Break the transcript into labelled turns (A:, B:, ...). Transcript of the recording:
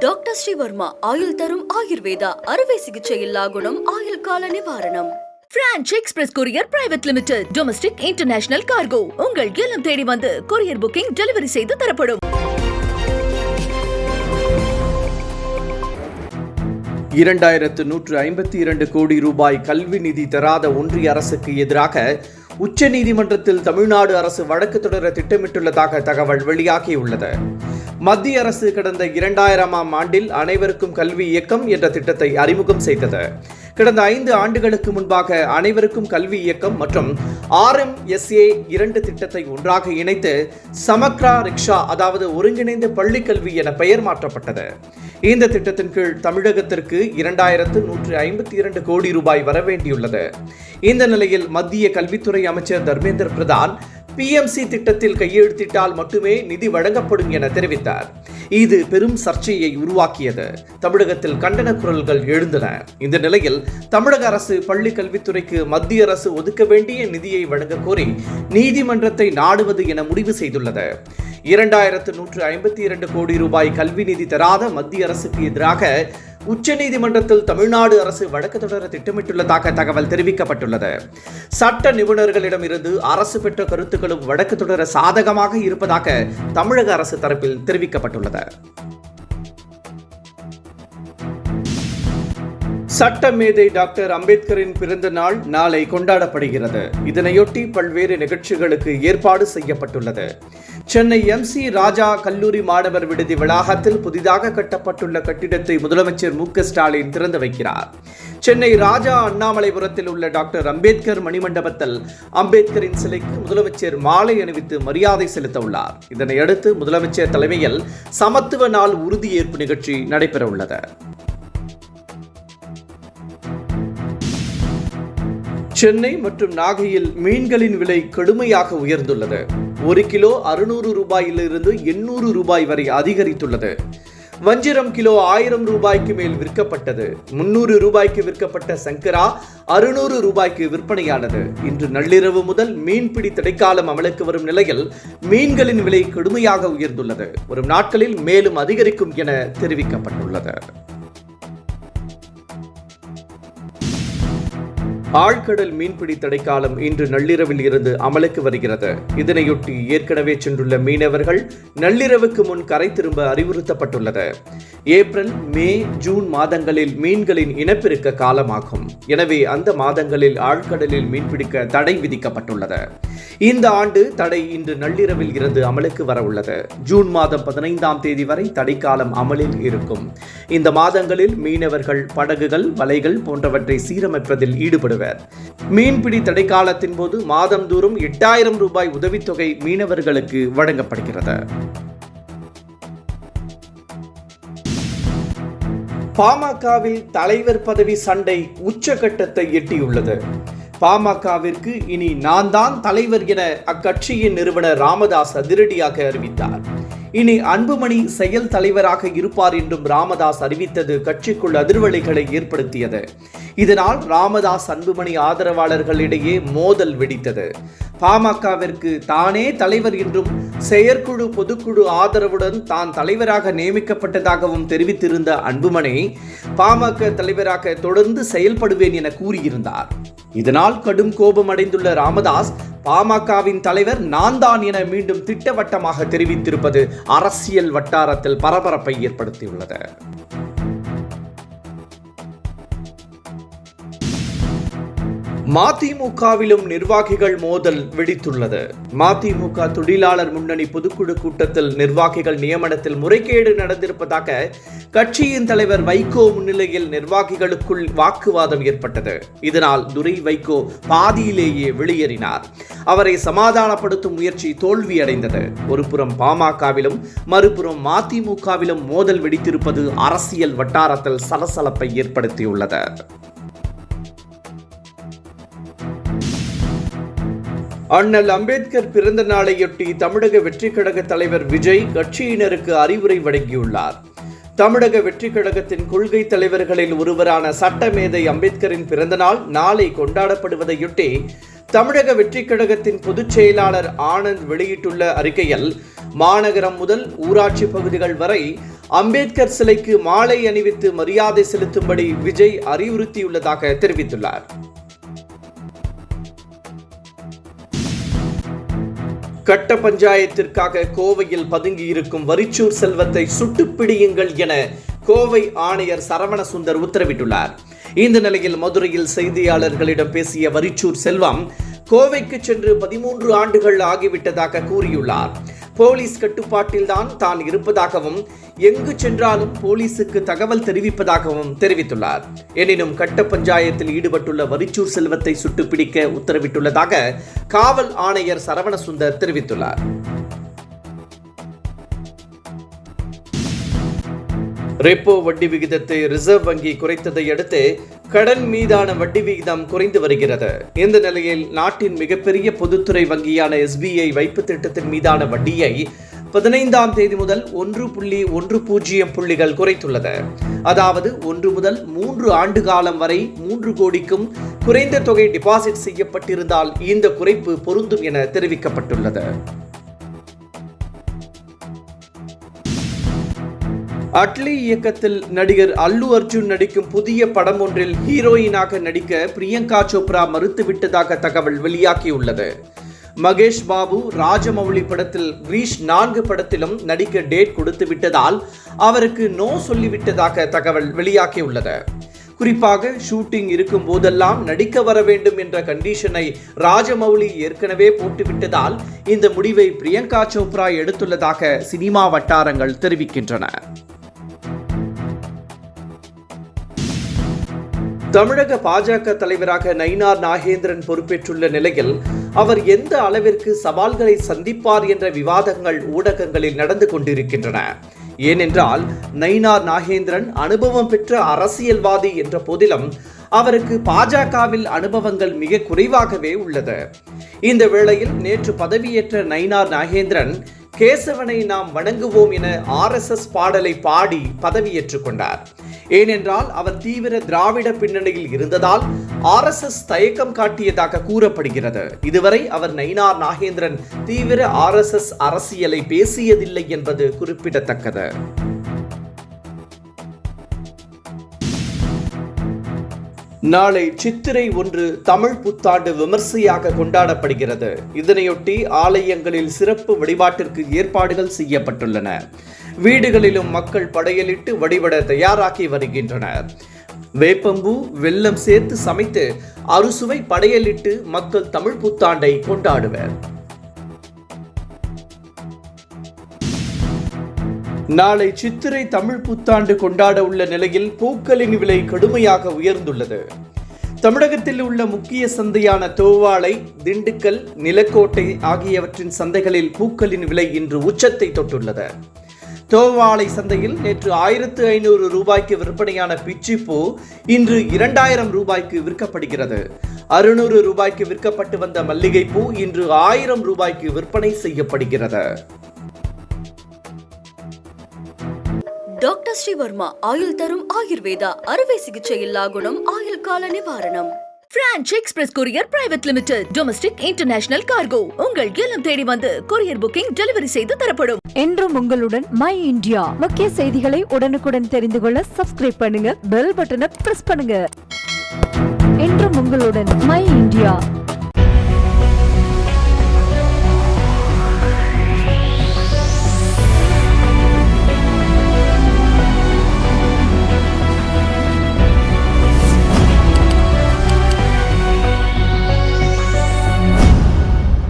A: Doctor Sreevarma ஆயுள் தரும் ஆயுர்வேதா அறுவை சிகிச்சை இல்லா குணம் ஆயுள் கால நிவாரணம். Branch express courier private limited domestic international cargo உங்கள் இல்லம் தேடி வந்து கொரியர் புக்கிங் டெலிவரி செய்து தரப்படும்.
B: 2152 கோடி ரூபாய் கல்வி நிதி தராத ஒன்றிய அரசுக்கு எதிராக உச்சநீதிமன்றத்தில் தமிழ்நாடு அரசு வழக்கு தொடர திட்டமிட்டுள்ளதாக தகவல் வெளியாகியுள்ளது. மத்திய அரசு கடந்த 2000ஆம் ஆண்டில் அனைவருக்கும் கல்வி இயக்கம் என்ற திட்டத்தை அறிமுகம் செய்தது. கடந்த 5 ஆண்டுகளுக்கு முன்பாக அனைவருக்கும் கல்வி இயக்கம் மற்றும் RMSA 2 திட்டத்தை ஒன்றாக இணைத்து சமக்ரா ரிக்ஷா, அதாவது ஒருங்கிணைந்த பள்ளி கல்வி என பெயர் மாற்றப்பட்டது. இந்த திட்டத்தின் கீழ் தமிழகத்திற்கு 2152 கோடி ரூபாய் வரவேண்டியுள்ளது. இந்த நிலையில் மத்திய கல்வித்துறை அமைச்சர் தர்மேந்திர பிரதான் PMC திட்டத்தில் கையெழுத்திட்டால் மட்டுமே நிதி வழங்கப்படும் என தெரிவித்தார். இது பெரும் சர்ச்சையை உருவாக்கியது. தமிழகத்தில் கண்டன குரல்கள் எழுந்தன. இந்த நிலையில் தமிழக அரசு பள்ளி கல்வித்துறைக்கு மத்திய அரசு ஒதுக்க வேண்டிய நிதியை வழங்க கோரி நீதிமன்றத்தை நாடுவது என முடிவு செய்துள்ளது. 2152 கோடி ரூபாய் கல்வி நிதி தராத மத்திய அரசுக்கு எதிராக உச்சநீதிமன்றத்தில் தமிழ்நாடு அரசு வழக்கு தொடர திட்டமிட்டுள்ளதாக தகவல் தெரிவிக்கப்பட்டுள்ளது. சட்ட நிபுணர்களிடமிருந்து அரசு பெற்ற கருத்துக்களும் வழக்கு தொடர சாதகமாக இருப்பதாக தமிழக அரசு தரப்பில் தெரிவிக்கப்பட்டுள்ளது. சட்ட மேதை டாக்டர் அம்பேத்கரின் பிறந்த நாள் நாளை கொண்டாடப்படுகிறது. இதனையொட்டி பல்வேறு நிகழ்ச்சிகளுக்கு ஏற்பாடு செய்யப்பட்டுள்ளது. சென்னை MC ராஜா கல்லூரி மாணவர் விடுதி வளாகத்தில் புதிதாக கட்டப்பட்டுள்ள கட்டிடத்தை முதலமைச்சர் மு க ஸ்டாலின் திறந்து வைக்கிறார். சென்னை ராஜா அண்ணாமலைபுரத்தில் உள்ள டாக்டர் அம்பேத்கர் மணிமண்டபத்தில் அம்பேத்கரின் சிலைக்கு முதலமைச்சர் மாலை அணிவித்து மரியாதை செலுத்த உள்ளார். இதனையடுத்து முதலமைச்சர் தலைமையில் சமத்துவ நாள் உறுதியேற்பு நிகழ்ச்சி நடைபெற உள்ளது. சென்னை மற்றும் நாகையில் மீன்களின் விலை கடுமையாக உயர்ந்துள்ளது. 1 கிலோ 600 ரூபாயிலிருந்து 800 ரூபாய் வரை அதிகரித்துள்ளது. வஞ்சிரம் கிலோ 1000 ரூபாய்க்கு மேல் விற்கப்பட்டது. 300 ரூபாய்க்கு விற்கப்பட்ட சங்கரா 600 ரூபாய்க்கு விற்பனையானது. இன்று நள்ளிரவு முதல் மீன்பிடி தடைக்காலம் அமலுக்கு வரும் நிலையில் மீன்களின் விலை கடுமையாக உயர்ந்துள்ளது. வரும் நாட்களில் மேலும் அதிகரிக்கும் என தெரிவிக்கப்பட்டுள்ளது. ஆழ்கடல் மீன்பிடி தடைக்காலம் இன்று நள்ளிரவில் இருந்து அமலுக்கு வருகிறது. இதனையொட்டி ஏற்கனவே சென்றுள்ள மீனவர்கள் நள்ளிரவுக்கு முன் கரை திரும்ப அறிவுறுத்தப்பட்டுள்ளது. ஏப்ரல், மே, ஜூன் மாதங்களில் மீன்களின் இனப்பெருக்க காலமாகும். எனவே அந்த மாதங்களில் ஆழ்கடலில் மீன்பிடிக்க தடை விதிக்கப்பட்டுள்ளது. இந்த ஆண்டு தடை இன்று நள்ளிரவில் இருந்து அமலுக்கு வர உள்ளது. ஜூன் மாதம் 15ஆம் தேதி வரை தடைக்காலம் அமலில் இருக்கும். இந்த மாதங்களில் மீனவர்கள் படகுகள், வலைகள் போன்றவற்றை சீரமைப்பதில் ஈடுபடுவர். மீன்பிடி தடைக்காலத்தின் போது மாதந்தோறும் 8000 ரூபாய் உதவித்தொகை மீனவர்களுக்கு வழங்கப்படுகிறது. பாமகவில் தலைவர் பதவி சண்டை உச்சகட்டத்தை எட்டியுள்ளது. பாமகவிற்கு இனி நான் தான் தலைவர் என அக்கட்சியின் நிறுவனர் ராமதாஸ் அதிரடியாக அறிவித்தார். இனி அன்புமணி செயல் தலைவராக இருப்பார் என்றும் ராமதாஸ் அறிவித்தது கட்சிக்குள் அதிர்வலைகளை ஏற்படுத்தியது. இதனால் ராமதாஸ் அன்புமணி ஆதரவாளர்களிடையே மோதல் வெடித்தது. பாமகவிற்கு தானே தலைவர் என்றும் செயற்குழு பொதுக்குழு ஆதரவுடன் தான் தலைவராக நியமிக்கப்பட்டதாகவும் தெரிவித்திருந்த அன்புமணி பாமக தலைவராக தொடர்ந்து செயல்படுவேன் என கூறியிருந்தார். இதனால் கடும் கோபம் அடைந்துள்ள ராமதாஸ் பாமகவின் தலைவர் நான் தான் என மீண்டும் திட்டவட்டமாக தெரிவித்திருப்பது அரசியல் வட்டாரத்தில் பரபரப்பை ஏற்படுத்தியுள்ளது. மதிமுகவிலும் நிர்வாகிகள் மோதல் வெடித்துள்ளது. மதிமுக தொழிலாளர் முன்னணி பொதுக்குழு கூட்டத்தில் நிர்வாகிகள் நியமனத்தில் முறைகேடு நடந்திருப்பதாக கட்சியின் தலைவர் வைகோ முன்னிலையில் நிர்வாகிகளுக்குள் வாக்குவாதம் ஏற்பட்டது. இதனால் துரை வைகோ பாதியிலேயே வெளியேறினார். அவரை சமாதானப்படுத்தும் முயற்சி தோல்வியடைந்தது. ஒருபுறம் பாமகவிலும் மறுபுறம் மதிமுகவிலும் மோதல் வெடித்திருப்பது அரசியல் வட்டாரத்தில் சலசலப்பை ஏற்படுத்தியுள்ளது. அண்ணல் அம்பேத்கர் பிறந்த நாளையொட்டி தமிழக வெற்றிக் கழக தலைவர் விஜய் கட்சியினருக்கு அறிவுரை வழங்கியுள்ளார். தமிழக வெற்றிக் கழகத்தின் கொள்கை தலைவர்களில் ஒருவரான சட்டமேதை அம்பேத்கரின் பிறந்தநாள் நாளை கொண்டாடப்படுவதையொட்டி தமிழக வெற்றிக் கழகத்தின் பொதுச் செயலாளர் ஆனந்த் வெளியிட்டுள்ள அறிக்கையில், மாநகரம் முதல் ஊராட்சி பகுதிகள் வரை அம்பேத்கர் சிலைக்கு மாலை அணிவித்து மரியாதை செலுத்தும்படி விஜய் அறிவுறுத்தியுள்ளதாக தெரிவித்துள்ளார். கட்ட பஞ்சாயத்திற்காக கோவையில் பதுங்கியிருக்கும் வரிச்சூர் செல்வத்தை சுட்டுப்பிடியுங்கள் என கோவை ஆணையர் சரவணசுந்தர் உத்தரவிட்டுள்ளார். இந்த நிலையில் மதுரையில் செய்தியாளர்களிடம் பேசிய வரிச்சூர் செல்வம் கோவைக்கு சென்று 13 ஆண்டுகள் ஆகிவிட்டதாக கூறியுள்ளார். போலீஸ் கட்டுப்பாட்டில்தான் தான் இருப்பதாகவும் எங்கு சென்றாலும் போலீசுக்கு தகவல் தெரிவிப்பதாகவும் தெரிவித்துள்ளார். எனினும் கட்ட பஞ்சாயத்தில் ஈடுபட்டுள்ள வரிச்சூர் செல்வத்தை சுட்டுப்பிடிக்க உத்தரவிட்டுள்ளதாக காவல் ஆணையர் சரவணசுந்தர் தெரிவித்துள்ளார். ரெப்போ வட்டி விகிதத்தை ரிசர்வ் வங்கி குறைத்ததை அடுத்து கடன் மீதான வட்டி விகிதம் குறைந்து வருகிறது. இந்த நிலையில் நாட்டின் மிகப்பெரிய பொதுத்துறை வங்கியான SBI வைப்பு திட்டத்தின் மீதான வட்டியை 15ஆம் தேதி முதல் 1.10 புள்ளிகள் குறைத்துள்ளது. அதாவது 1 முதல் 3 ஆண்டு காலம் வரை 3 கோடிக்கும் குறைந்த தொகை டிபாசிட் செய்யப்பட்டிருந்தால் இந்த குறைப்பு பொருந்தும் என தெரிவிக்கப்பட்டுள்ளது. அட்லி இயக்கத்தில் நடிகர் அல்லு அர்ஜுன் நடிக்கும் புதிய படம் ஒன்றில் ஹீரோயினாக நடிக்க பிரியங்கா சோப்ரா மறுத்துவிட்டதாக தகவல் வெளியாகியுள்ளது. மகேஷ் பாபு ராஜமௌலி படத்தில் கிரீஷ் 4 படத்திலும் நடிக்க டேட் கொடுத்து விட்டதால் அவருக்கு நோ சொல்லிவிட்டதாக தகவல் வெளியாகியுள்ளது. குறிப்பாக ஷூட்டிங் இருக்கும் போதெல்லாம் நடிக்க வர வேண்டும் என்ற கண்டிஷனை ராஜமௌலி ஏற்கனவே போட்டுவிட்டதால் இந்த முடிவை பிரியங்கா சோப்ரா எடுத்துள்ளதாக சினிமா வட்டாரங்கள் தெரிவிக்கின்றன. தமிழக பாஜக தலைவராக நயினார் நாகேந்திரன் பொறுப்பேற்றுள்ள நிலையில் அவர் எந்த அளவிற்கு சவால்களை சந்திப்பார் என்ற விவாதங்கள் ஊடகங்களில் நடந்து கொண்டிருக்கின்றன. ஏனென்றால் நயினார் நாகேந்திரன் அனுபவம் பெற்ற அரசியல்வாதி என்ற போதிலும் அவருக்கு பாஜகவில் அனுபவங்கள் மிக குறைவாகவே உள்ளது. இந்த வேளையில் நேற்று பதவியேற்ற நயினார் நாகேந்திரன் கேசவனை நாம் வணங்குவோம் என RSS பாடலை பாடி பதவியேற்றுக் கொண்டார். ஏனென்றால் அவர் தீவிர திராவிட பின்னணியில் இருந்ததால் RSS தயக்கம் காட்டியதாக கூறப்படுகிறது. இதுவரை அவர் நயினார் நாகேந்திரன் தீவிர RSS அரசியலை பேசியதில்லை என்பது குறிப்பிடத்தக்கது. நாளை சித்திரை 1 தமிழ் புத்தாண்டு விமர்சையாக கொண்டாடப்படுகிறது. இதனையொட்டி ஆலயங்களில் சிறப்பு வழிபாட்டிற்கு ஏற்பாடுகள் செய்யப்பட்டுள்ளன. வீடுகளிலும் மக்கள் படையலிட்டு வழிபட தயாராகி வருகின்றனர். வேப்பம்பூ வெல்லம் சேர்த்து சமைத்து அறுசுவை படையலிட்டு மக்கள் தமிழ் புத்தாண்டை கொண்டாடுவர். நாளை சித்திரை தமிழ் புத்தாண்டு கொண்டாட உள்ள நிலையில் பூக்களின் விலை கடுமையாக உயர்ந்துள்ளது. தமிழகத்தில் உள்ள முக்கிய சந்தையான தோவாளை, திண்டுக்கல், நிலக்கோட்டை ஆகியவற்றின் சந்தைகளில் பூக்களின் விலை இன்று உச்சத்தை தொட்டுள்ளது. தோவாளை சந்தையில் நேற்று 1500 ரூபாய்க்கு விற்பனையான பிச்சிப்பூ இன்று 2000 ரூபாய்க்கு விற்கப்படுகிறது. 600 ரூபாய்க்கு விற்கப்பட்டு வந்த மல்லிகைப்பூ இன்று 1000 ரூபாய்க்கு விற்பனை செய்யப்படுகிறது.
A: டாக்டர் ஸ்ரீவர்மா ஆயுள் தரும் ஆயுர்வேதா அறுவை சிகிச்சை இல்லா குணம் ஆயுள் கால நிவாரணம். Branch express courier private limited domestic international cargo உங்கள் இல்லம் தேடி வந்து கொரியர் புக்கிங் டெலிவரி செய்து தரப்படும்.
C: என்றும் உங்களுடன் மை இந்தியா. முக்கிய செய்திகளை உடனுக்குடன் தெரிந்து கொள்ள சப்ஸ்கிரைப் பண்ணுங்க, பெல் பட்டனை பிரஸ் பண்ணுங்க. என்றும் உங்களுடன் மை இந்தியா.